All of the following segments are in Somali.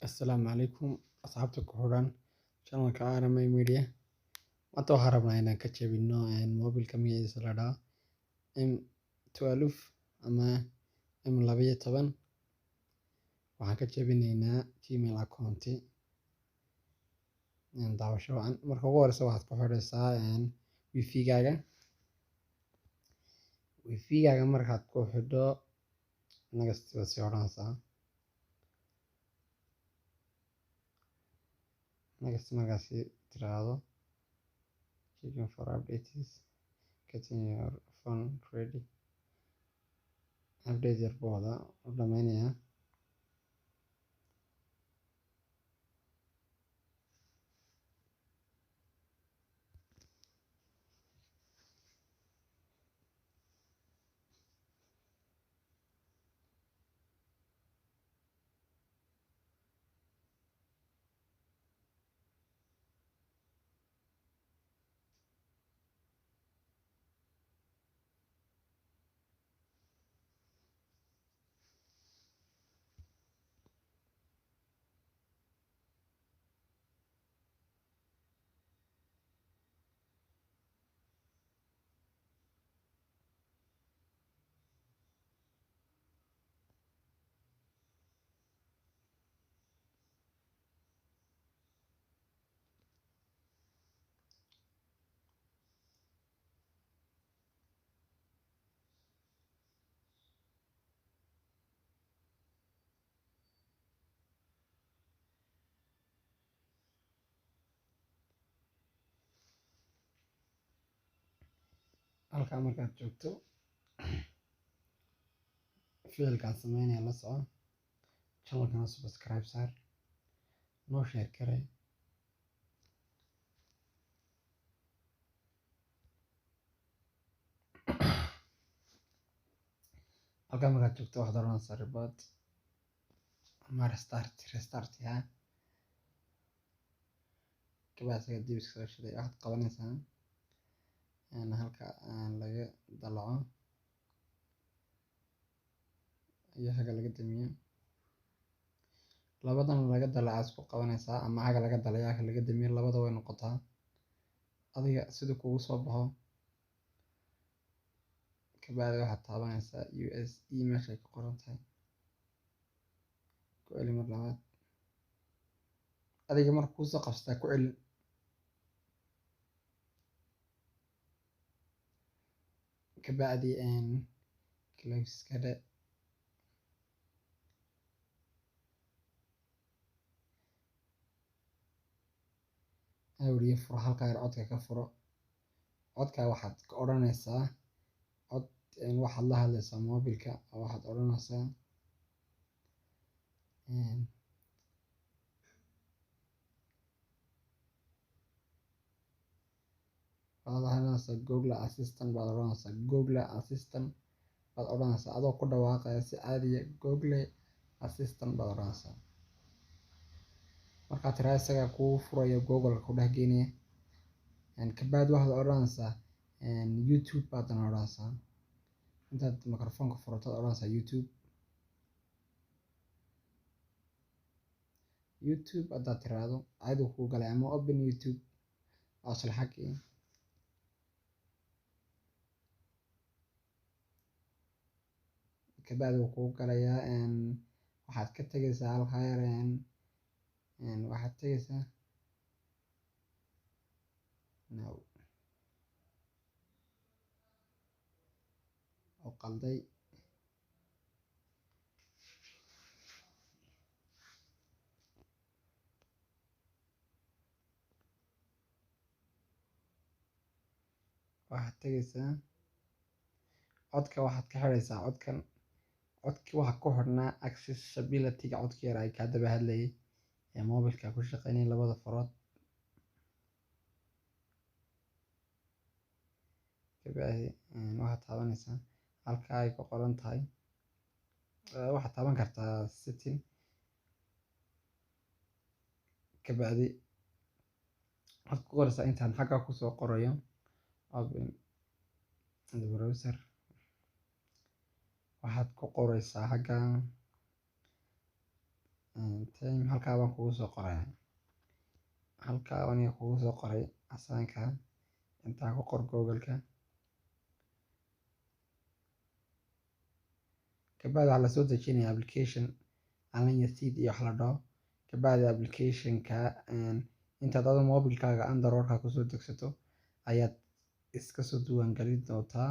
Assalaamu calaykum asxaabta ku xidhan channelka RMA Media. Maanta waxaan rabnaa inaan ka jebino mobilka magaciisa la dhaho M12 ama M12. Waxaan ka jebinaynaa Gmail account. Daawasho wacan. Marka ugu horeysa waxaad ku xidhaysaa Wi-Fi-gaaga. Wi-Fi-gaaga markaad ku xidho next baad sii odhanaysaa. Next markaad tiraahdo checking for updates, getting your phone ready. Update yar buu u dhameynayaa. Halkaa markaad joogto ficilkaan sameynaya la soco. Channelkana subscribe saar, noo share kare. Halkaa markaad joogto waxaad oranaysaa report ama restart ya. Kabacdi dib iska soo shiday waxaad qabanaysaa halka laga dalaco iyo haga laga damiyo. Labadan laga dalaca isku qabanaysaa ama haga laga dalayo haga laga damiyo labada way noqotaa. Adiga sida kugu soo baxo. Kabacdi waxaad taabanaysaa USB meesha ku qoran tahay. Ku celi mar labaad. Adiga markuu kuu soo qabsataa ku celi. Kabacdi close iska dhe. Awriye furo halka yar codka ka furo. Codka waxaad ka odhanaysaa cod waxaad la hadlaysaa mobilka waxaad odhanaysaa Google Assistant baad odhanaysaa. Google Assistant baad odhanaysaa adoo ku dhawaaqaya si caadi ah Google Assistant baad odhanaysaa. Markaad tiraahdo isaga kuu furayo Google ku dhex geynaya. Kabacdi waxaad odhanaysaa YouTube baad odhanaysaa. Intaad microphone-ka furato odhanaysaa YouTube hadaad tiraahdo caadi kuu galay ama open YouTube asal xaqii. Kabacdi wuu kuu galayaa waxaad ka tagaysaa halka yar waxaad tagaysaa now oo qalday. Waxaad tagaysaa codka waxaad ka xiraysaa codkan. Codki waxa ku xidhnaa accessibility-ga codka yar ay ka daba hadlayay ee mobilka ku shaqeynaya labada farood. Kabacdi waxaad taabanaysaa halka ay ku qoran tahay. Waxaad taaban kartaa setting. Kabacdi waxaad ku qoraysaa intaan xagga ku soo qorayo open the browser. Waxaad ku qoraysaa xagga time halkaa baan kugu soo qoraya, halkaa aniga kugu soo qoray asaanka. Intaa ku qor google-ka, kabacdi waxaa lasoo dejinaya application Alanya Seed iyo wax la dhaho. Kabacdi application-ka intaad adoo mobilkaaga Android-ka kusoo degsato ayaad iska soo diiwaangelin doontaa.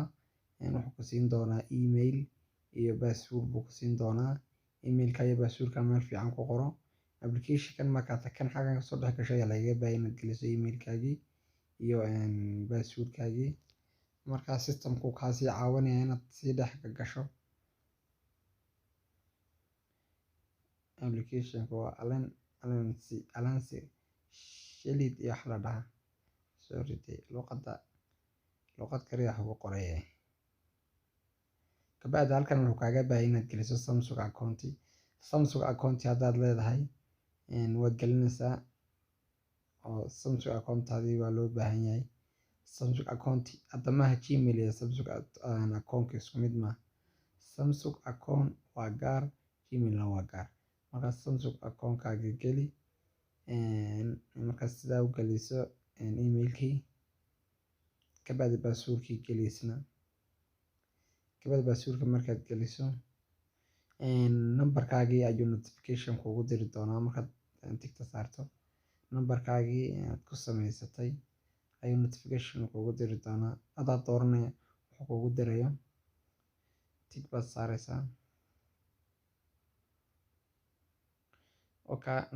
Wuxuu ku siin doonaa email iyo password buu ku siin doonaa. Emailka iyo passwordka meel fiican ku qoro. Application-kan markaad kan xaggan kasoo dhex gasho ayaa lagaga baahan inaad geliso emailkaagii iyo passwordkaagii. Markaa systemku kaasii caawinaya inaad sii dhex gasho. Application-ku waa Alanya Seed iyo wax la dhahaa. Sorry luqad kaliya wax ugu qoray. Kabacdi halkan wuxuu kaaga baahan inaad geliso Samsung account. Samsung account haddaad leedahay waad gelinaysaa oo Samsung account-taadii waa loo baahan yahay. Samsung account hadda maaha Gmail iyo Samsung account isku mid maaha. Samsung account waa gaar, Gmail-na waa gaar. Marka Samsung account-kaaga geli. Markaad sidaa u geliso emailkii, kabacdi passwordkii geliysna. Kabacdi passwordka markaad geliso, numberkaagii ayuu notification kugu diri doonaa. Markaad tigta saarto numberkaagii aad ku samaysatay ayuu notification kugu diri doonaa. Hadaad dooranaya wuxuu kugu dirayo tig baad saaraysaa.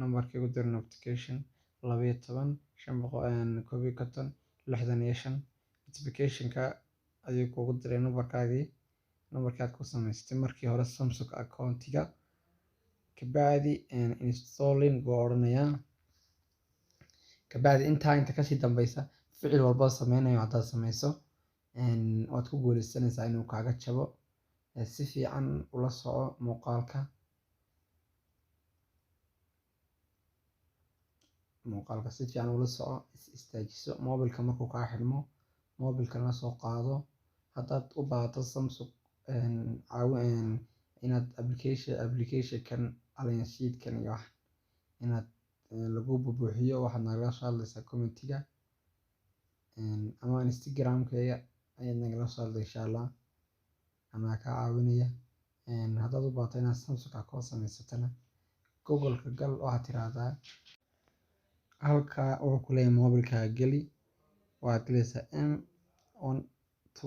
Numberkii ugu diro notification 12 551 65. Notification-ka ayuu kugu diray numberkaagii aad ku samaysatay markii hore Samsung account-ga. Kabacdi installing buu oranayaa. Kabacdi inta kasii dambeysa ficil walbo sameynayo haddaad sameyso waad ku guuleysanaysaa inuu kaaga jabo. Si fiican ula soco muuqaalka si fiican ula soco. Istaajiso mobilka markuu kaa xidhmo, mobilka la soo qaado. Haddaad u baahato Samsung inaad application-kan Alanya Seed-kan iyo wax inaad lagu buuxiyo, waxaad nagala soo hadlaysaa comment-ga ama Instagram-kayga ayaad nagala soo hadlaysaa insha Allah. Anaa kaa caawinaya. Haddaad u baahato inaad Samsung account samaysatana, Google-ka gal waxaad tiraahdaa halkaa wuxuu ku leeyahay mobilkaaga geli. Waxaad gelaysaa M12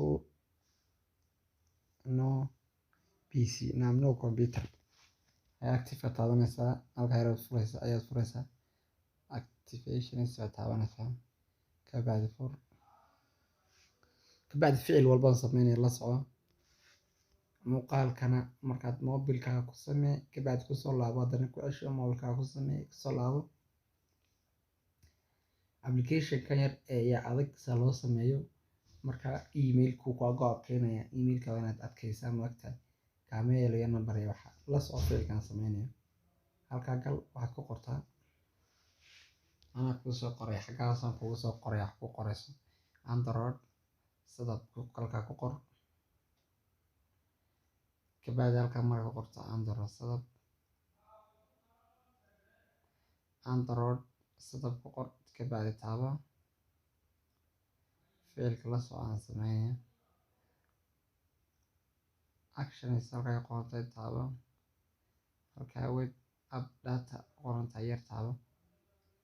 no PC no computer. Active aad taabanaysaa. Halkaa ayaad furaysaa. Activations aad taabanaysaa. Kabacdi fur. Kabacdi ficil walbo sameynaya la soco. Muuqaalkana markaad mobilkaaga ku samee, kabacdi kusoo laabo, haddana ku cesho, mobilkaaga ku samee, kusoo laabo. Application-kan yar ayaa adag sida loo sameeyo. Marka email-ku kaaga adkeynaya. Email-ka waa inaad adkeysaa maagtahay. Kaama yeelayo number iyo waxa. La soco ficilkan sameynayo. Halkaa gal waxaad ku qortaa. Anaa kuu soo qoray xaggaasaan kugu soo qoray wax ku qorayso Android sidaad halkaa ku qor. Kabacdi halkaa marka ku qorto Android sidab ku qor. Kabacdi taabo ficilka la soco aan sameynaya. Actions halkaa qortay taabo. Halkaa web app data qoranta yar taabo.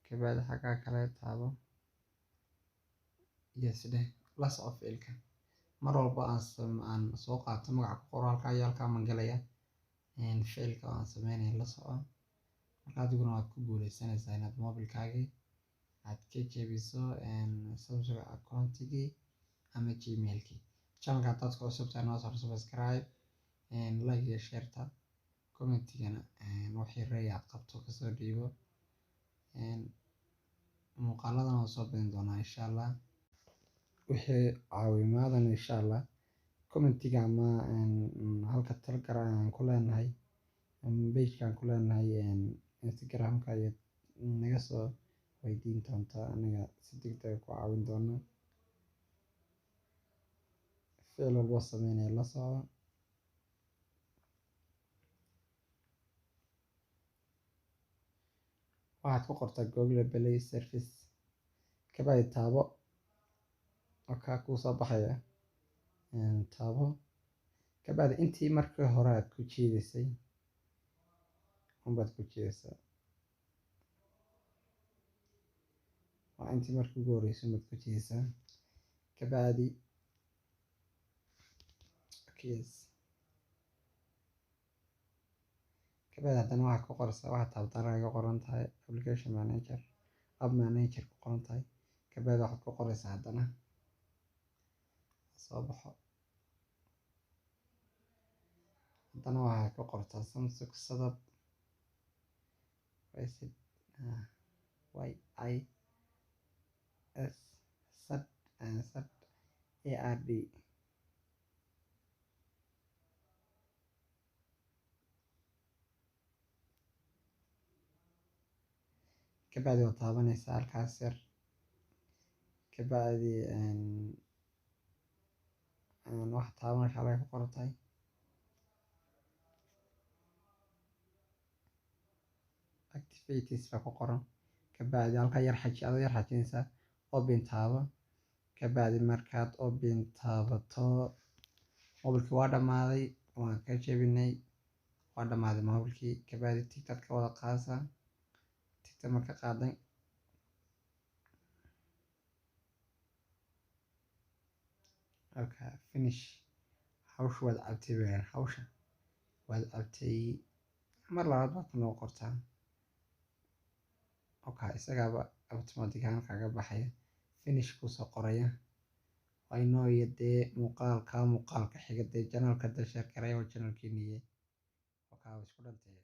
Kabacdi xaggaa kale taabo. Yes dheh. La soco ficilka. Mar walba aan soo qaato magaca ku qoro halkaa iyo halkaa man galaya. Ficilka aan sameynaya la soco. Marka adiguna waad ku guuleysanaysaa inaad mobilkaagii aad ka jebiso Samsung account-gii ama Gmail-kii. Channel-ka haddaad ku cusub tahay noo saar subscribe, like iyo share-ta. Comment-gana wixii ra'yi aad qabto kasoo dhiibo. Muuqaaladana waan soo badin doonaa insha Allah. Wixii caawimaadana insha Allah comment-ga ama halka Telegram aan ku leenahay page-kan ku leenahay Instagram-ka ayaad naga soo weydiin doontaa. Aniga si degdeg ah ku caawin doona. Ficil walbo sameynaya la soco. waxaad ku qortaa Google Play Service, kabacdi taabo oo kaa kuu soo baxaya, taabo kabacdi intii markii hore aad ku jiidaysay unbaad ku jiidaysaa. waa intii markii ugu horreysay unbaad ku jiidaysaa, kabacdi yes. kabacdi haddana waxaad ku qoraysaa, waxaad taabtaan ay ku qoran tahay application manager, app manager ku qoran tahay, kabacdi waxaad ku qoraysaa haddana soo baxo, haddana waxaad ku qortaa Samsung setup YIS ARD. kabacdi waad taabanaysaa halkaas yar, kabacdi waxaad taabanaysaa halkay ku qoran tahay activities baa ku qoran, kabacdi halkaa yar xaji, adoo yar xajinaysaa open taabo, kabacdi markaad open taabato mobilkii waa dhammaaday, waan ka jebinay, waa dhammaaday mobilkii. kabacdi tigtaad ka wada qaadaysaa, tigta marka qaaday halka finish, hawsha waad cabtay weeyaan, hawsha waad cabtay, mar labaad baad ku noqon qortaa. isagaaba automatic ahaan kaga baxaya, finish kuu soo qoraya. waa inoo iyo dee muuqaalka xiga dee channelka share gareeya, waa channelkiiniye isku dhantay.